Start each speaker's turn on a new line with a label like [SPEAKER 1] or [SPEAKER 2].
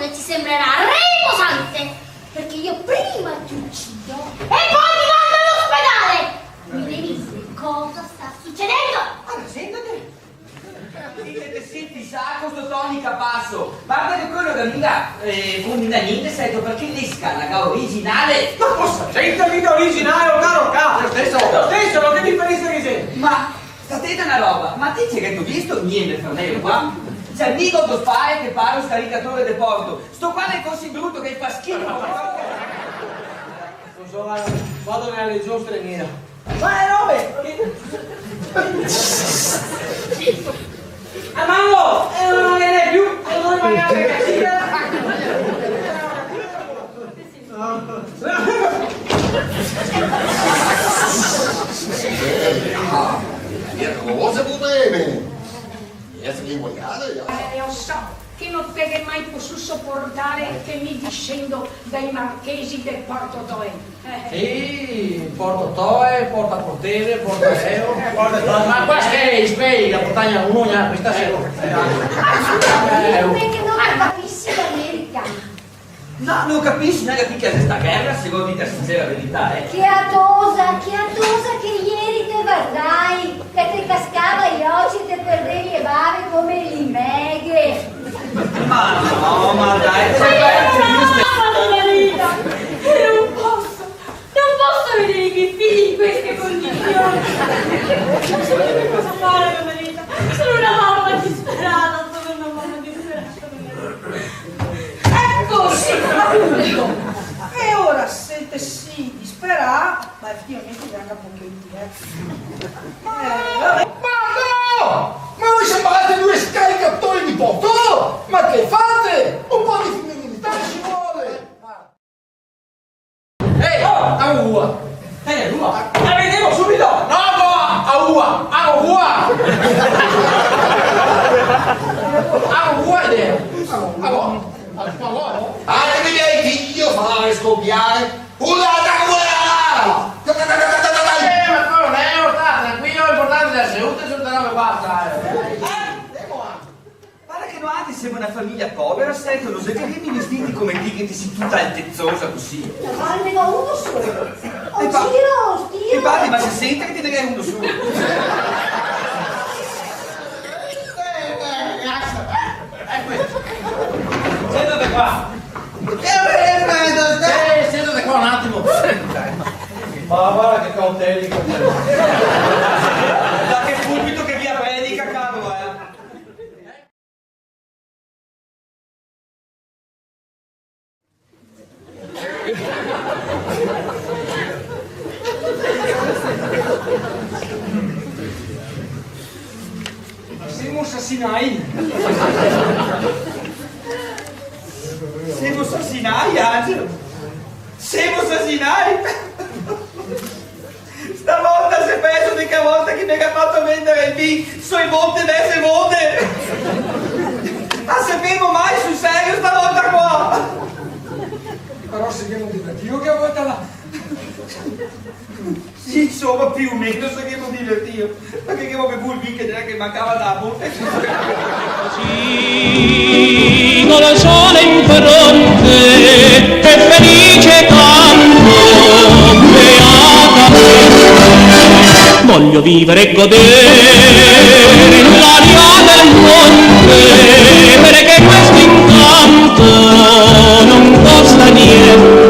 [SPEAKER 1] morte ti sembrerà riposante, perché io prima ti uccido e poi ti mando all'ospedale. Mi devi dire cosa sta succedendo.
[SPEAKER 2] Allora, sentate. Senti, sa questo tonica passo. Guarda che quello da minga, non da niente, sai, perché l'esca la originale.
[SPEAKER 3] Ma posso sentirmi da originale o caro capo? Stesso, non che differenza che c'è?
[SPEAKER 2] Ma state una roba, ma te c'è che tu visto niente Fernello qua? C'è mica lo spy che pare un scaricatore del porto. Sto qua è così brutto che fa schifo.
[SPEAKER 3] Non so, vado nella legione straniera. Ma è robe! A mango! Non viene più! Non magari che
[SPEAKER 4] Cosa potrebbe? Essere inguagliate?
[SPEAKER 5] Io so che non te mai posso sopportare che mi discendo dai marchesi del Porto Toe.
[SPEAKER 3] Sì, Porto Toe, Porta Portese, Porto Aereo, ma questo è spiega, portagna un'ugna, questa sera.
[SPEAKER 1] Perché non capisci l'America.
[SPEAKER 2] No, non capisci neanche che è sta guerra, secondo me la sincera verità,
[SPEAKER 1] Che atosa che ieri te guardai, che te cascava gli occhi e te perdevi le bave come l'imeghe.
[SPEAKER 2] Ma no, ma dai,
[SPEAKER 5] Non posso vedere i miei figli in queste condizioni. Non so che cosa fare, Marita. Sono una mamma disperata. Ecco, sì, appunto. E ora siete sì disperati, ma effettivamente neanche un pochettino.
[SPEAKER 4] Ma no! Ma voi sembrate due scaricatori di porto! Ma che fate? Un po' di femminilità ci vuole!
[SPEAKER 3] Ehi, aua! Aua! La vedevo subito! No, aua! Aua! Aua idea! Aua!
[SPEAKER 4] Anche i miei figli fare scoppiare un'altra guerra!
[SPEAKER 3] Ma quello non è, sta tranquillo, l'importante è la salute, se non te basta.
[SPEAKER 2] guarda che noi anche siamo una famiglia povera, sai, che non so che vieni vestiti come te che ti sei tutta altezzosa così.
[SPEAKER 1] Ma ne va uno solo.
[SPEAKER 2] E pa-
[SPEAKER 1] Stiro.
[SPEAKER 2] Infatti, ma si sente che ti direi uno solo.
[SPEAKER 3] Siedate qua! Siedate qua un attimo! Ma guarda che cautelli!
[SPEAKER 2] Da che pulpito che via predica, cavolo,
[SPEAKER 3] Siamo assassinati!
[SPEAKER 2] Siamo assassinati, Angelo! Siamo assassinati! Stavolta si è preso di che volta che mi ha fatto vendere il B sui monti verso monte! Ma sapevo mai sul serio stavolta qua!
[SPEAKER 3] Però se abbiamo divertito che a volte là!
[SPEAKER 2] Sì, insomma, più o meno se abbiamo divertito, perché che avevo bevuto il B che neanche mancava da monte!
[SPEAKER 6] Con il sole in fronte che felice canto beata me voglio vivere e godere l'aria del monte perché questo incanto non costa niente